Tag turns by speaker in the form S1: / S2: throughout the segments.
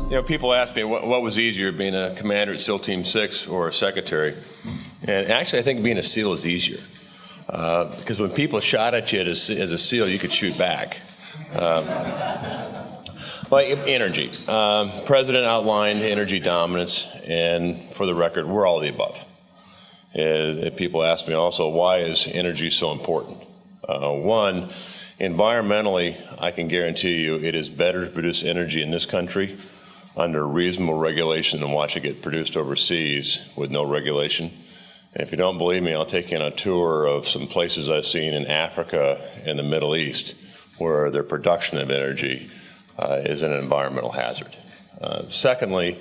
S1: You know, people ask me what was easier, being a commander at SEAL Team 6 or a secretary. And actually, I think being a SEAL is easier. Because when people shot at you as a SEAL, you could shoot back. But energy. President outlined energy dominance, and for the record, we're all the above. People ask me also, why is energy so important? One, environmentally, I can guarantee you it is better to produce energy in this country under reasonable regulation than watch it get produced overseas with no regulation. And if you don't believe me, I'll take you on a tour of some places I've seen in Africa and the Middle East where their production of energy is an environmental hazard. Secondly,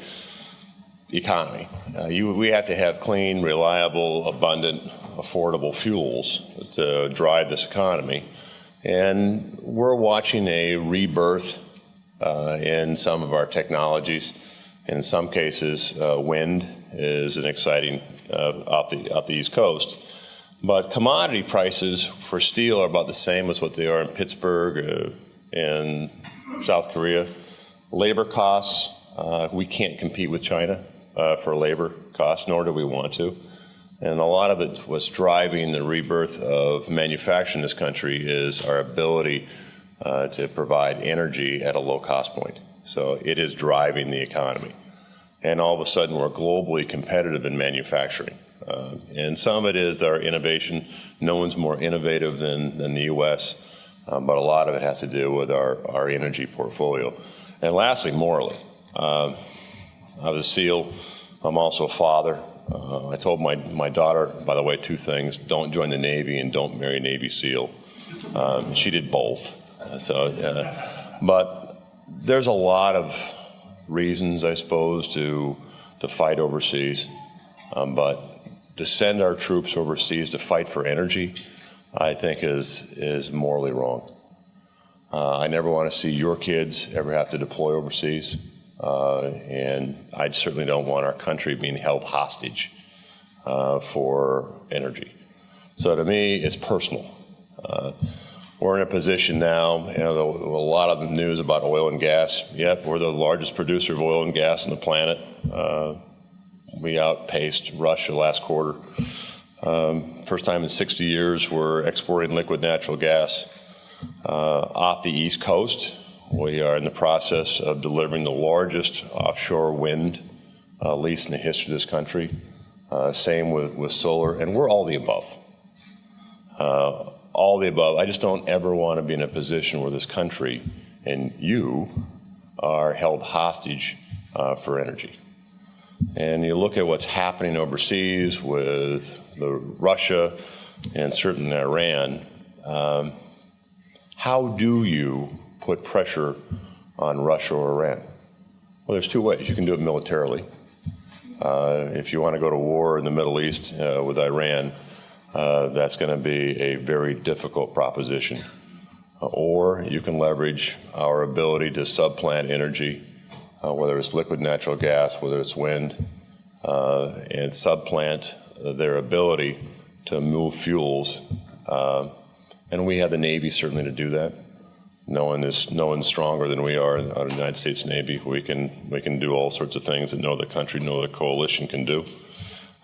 S1: the economy. We have to have clean, reliable, abundant, affordable fuels to drive this economy. And we're watching a rebirth in some of our technologies. In some cases, wind is an exciting out the East Coast. But commodity prices for steel are about the same as what they are in Pittsburgh and South Korea. Labor costs, we can't compete with China for labor costs, nor do we want to. And a lot of it what's driving the rebirth of manufacturing in this country is our ability to provide energy at a low cost point. So it is driving the economy. And all of a sudden we're globally competitive in manufacturing. And some of it is our innovation. No one's more innovative than the U.S., but a lot of it has to do with our energy portfolio. And lastly, morally. I was a SEAL. I'm also a father. I told my daughter, by the way, two things: don't join the Navy and don't marry a Navy SEAL. She did both. But there's a lot of reasons, I suppose, to fight overseas. But to send our troops overseas to fight for energy, I think is morally wrong. I never want to see your kids ever have to deploy overseas. And I certainly don't want our country being held hostage for energy. So to me, it's personal. We're in a position now, a lot of the news about oil and gas. Yep, we're the largest producer of oil and gas on the planet. We outpaced Russia last quarter. First time in 60 years, we're exporting liquid natural gas off the East Coast. We are in the process of delivering the largest offshore wind lease in the history of this country. Same with solar, and we're all the above. All the above. I just don't ever want to be in a position where this country and you are held hostage for energy. And you look at what's happening overseas with Russia and certainly Iran. How do you put pressure on Russia or Iran? Well, there's two ways. You can do it militarily. If you want to go to war in the Middle East with Iran, that's going to be a very difficult proposition. Or you can leverage our ability to subplant energy, whether it's liquid natural gas, whether it's wind, and subplant their ability to move fuels. And we have the Navy certainly to do that. No one's stronger than we are in the United States Navy. We can do all sorts of things that no other country, no other coalition can do.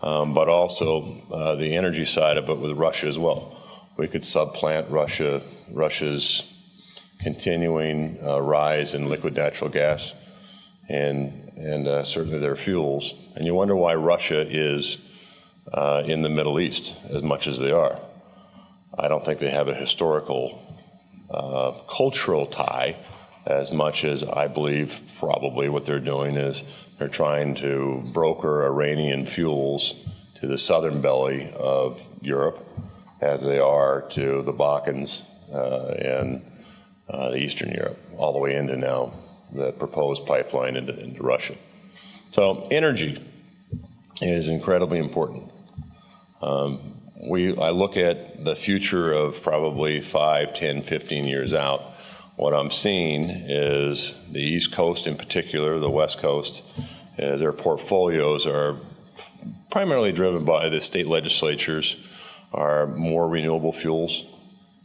S1: But also the energy side of it with Russia as well. We could subplant Russia's continuing rise in liquid natural gas and certainly their fuels. And you wonder why Russia is in the Middle East as much as they are. I don't think they have a historical cultural tie as much as I believe probably what they're doing is they're trying to broker Iranian fuels to the southern belly of Europe as they are to the Balkans and the Eastern Europe, all the way into now the proposed pipeline into Russia. So energy is incredibly important. I look at the future of probably 5, 10, 15 years out. What I'm seeing is the East Coast in particular, the West Coast, their portfolios are primarily driven by the state legislatures are more renewable fuels.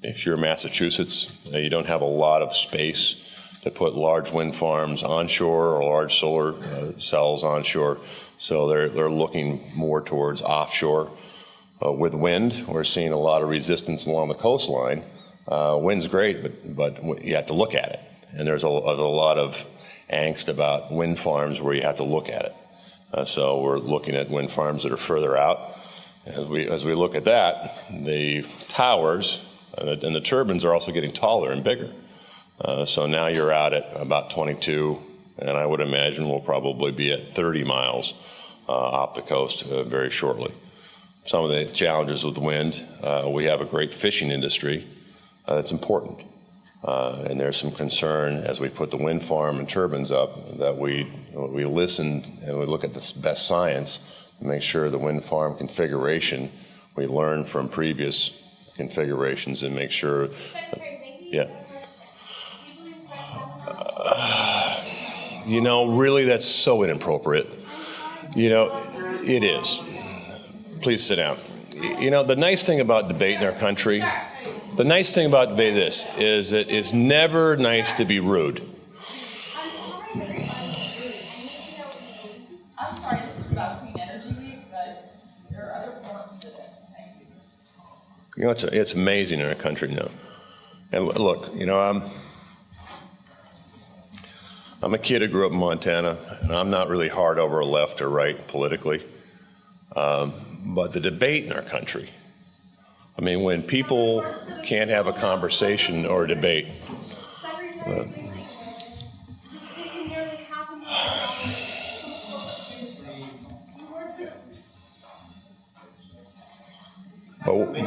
S1: If you're Massachusetts, you don't have a lot of space to put large wind farms onshore or large solar cells onshore. So they're looking more towards offshore. With wind, we're seeing a lot of resistance along the coastline. Wind's great, but you have to look at it. And there's a lot of angst about wind farms where you have to look at it. So we're looking at wind farms that are further out. As we look at that, the towers and the turbines are also getting taller and bigger. So now you're out at about 22, and I would imagine we'll probably be at 30 miles off the coast very shortly. Some of the challenges with wind, we have a great fishing industry that's important. And there's some concern as we put the wind farm and turbines up that we listen and we look at the best science to make sure the wind farm configuration, we learn from previous configurations and make sure. Yeah. You know, really, that's so inappropriate. You know, it is. Please sit down. You know, the nice thing about debate in our country, the nice thing about debate is that it's never nice to be rude.
S2: I'm sorry, this is about Clean Energy Week, but there are other forums to this. Thank you.
S1: You know, it's amazing in our country now. And look, you know, I'm a kid who grew up in Montana, and I'm not really hard over left or right politically. But the debate in our country, I mean, when people can't have a conversation or a debate.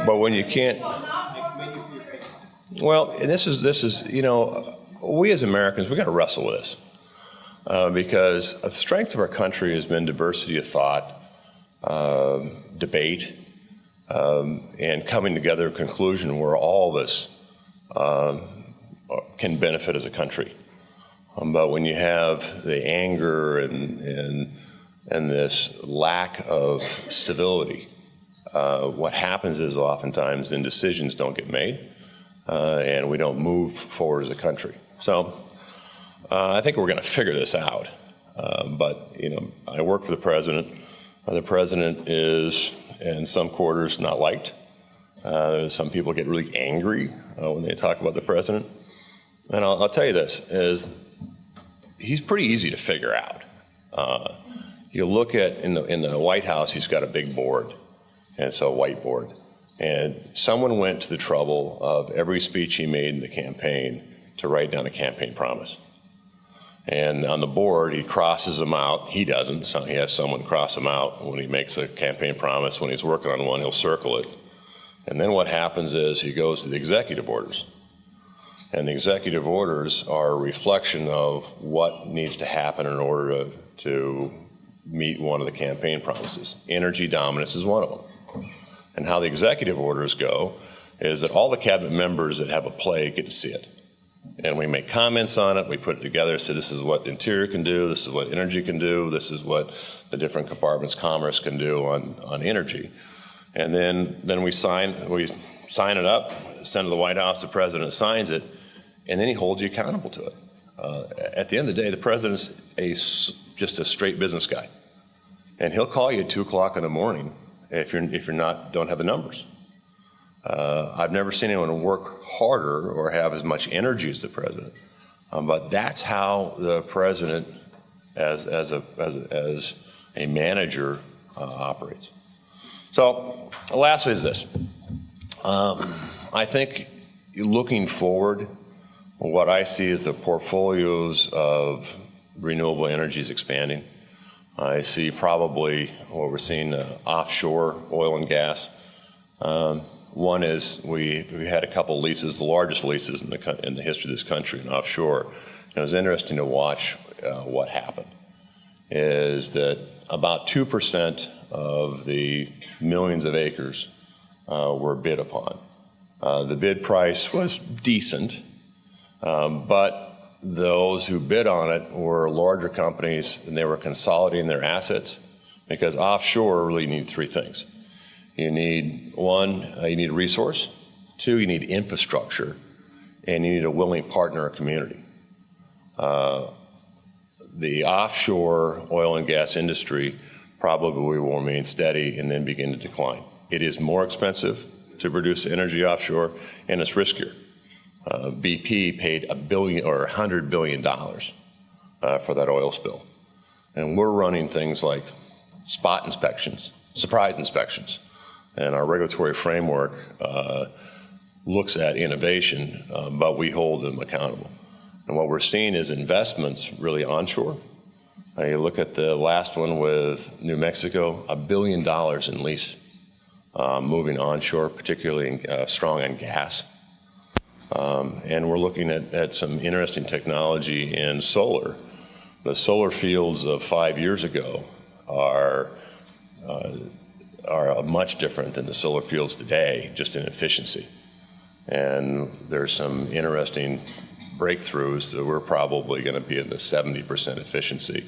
S1: But when you can't, well, and this is, you know, we as Americans, we got to wrestle with this because the strength of our country has been diversity of thought, debate, and coming together a conclusion where all of us can benefit as a country. But when you have the anger and this lack of civility, what happens is oftentimes then decisions don't get made, and we don't move forward as a country. So I think we're going to figure this out. But you know, I work for the president. The president is, in some quarters, not liked. Some people get really angry when they talk about the president. And I'll tell you this, is he's pretty easy to figure out. You look at, in the White House, he's got a big board, and it's a whiteboard. And someone went to the trouble of every speech he made in the campaign to write down a campaign promise. And on the board, he crosses them out. He doesn't. So he has someone cross them out. When he makes a campaign promise, when he's working on one, he'll circle it. And then what happens is he goes to the executive orders. And the executive orders are a reflection of what needs to happen in order to meet one of the campaign promises. Energy dominance is one of them. And how the executive orders go is that all the cabinet members that have a play get to see it. And we make comments on it, we put it together, say this is what Interior can do, this is what Energy can do, this is what the different compartments, Commerce can do on energy. And then we sign it up, send it to the White House, the president signs it, and then he holds you accountable to it. At the end of the day, the president's just a straight business guy. And he'll call you at 2 o'clock in the morning if don't have the numbers. I've never seen anyone work harder or have as much energy as the president, but that's how the president, as a manager, operates. So, lastly, is this: I think looking forward, what I see is the portfolios of renewable energies expanding. I see probably what we're seeing offshore oil and gas. One is we had a couple leases, the largest leases in the history of this country, and offshore. And it was interesting to watch what happened. Is that about 2% of the millions of acres were bid upon. The bid price was decent, but those who bid on it were larger companies, and they were consolidating their assets because offshore really need three things. You need, one, you need a resource. Two, you need infrastructure. And you need a willing partner or community. The offshore oil and gas industry probably will remain steady and then begin to decline. It is more expensive to produce energy offshore, and it's riskier. BP paid $1 billion or $100 billion for that oil spill. And we're running things like spot inspections, surprise inspections. And our regulatory framework looks at innovation, but we hold them accountable. And what we're seeing is investments really onshore. You look at the last one with New Mexico, $1 billion in lease moving onshore, particularly strong on gas. And we're looking at some interesting technology in solar. The solar fields of 5 years ago are much different than the solar fields today, just in efficiency. And there's some interesting breakthroughs that we're probably going to be in the 70% efficiency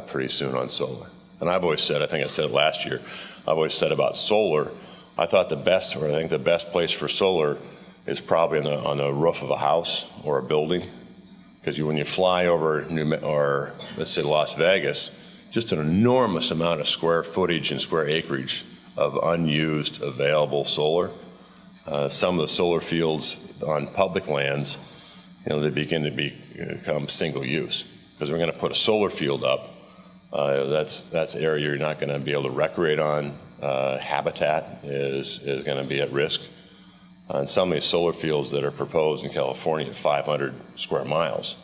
S1: pretty soon on solar. And I've always said, I think I said it last year, I've always said about solar, I think the best place for solar is probably on the roof of a house or a building. Because when you fly over let's say Las Vegas, just an enormous amount of square footage and square acreage of unused available solar. Some of the solar fields on public lands, they begin to become single use. Because we're going to put a solar field up, that's area you're not going to be able to recreate on. Habitat is going to be at risk. On some of these solar fields that are proposed in California at 500 square miles,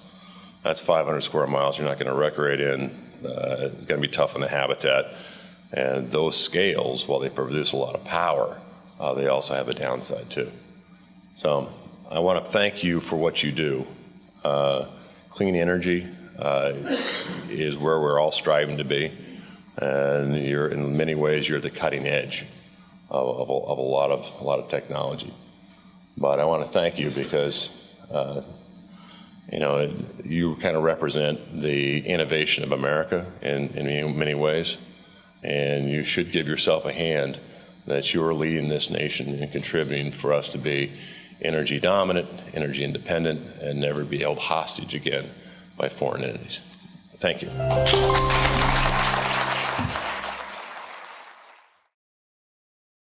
S1: that's 500 square miles you're not going to recreate in. It's going to be tough on the habitat. And those scales, while they produce a lot of power, they also have a downside too. So I want to thank you for what you do. Clean energy is where we're all striving to be. And in many ways, you're the cutting edge of a lot of technology. But I want to thank you because, you kind of represent the innovation of America in many ways. And you should give yourself a hand that you are leading this nation and contributing for us to be energy dominant, energy independent, and never be held hostage again by foreign entities. Thank you.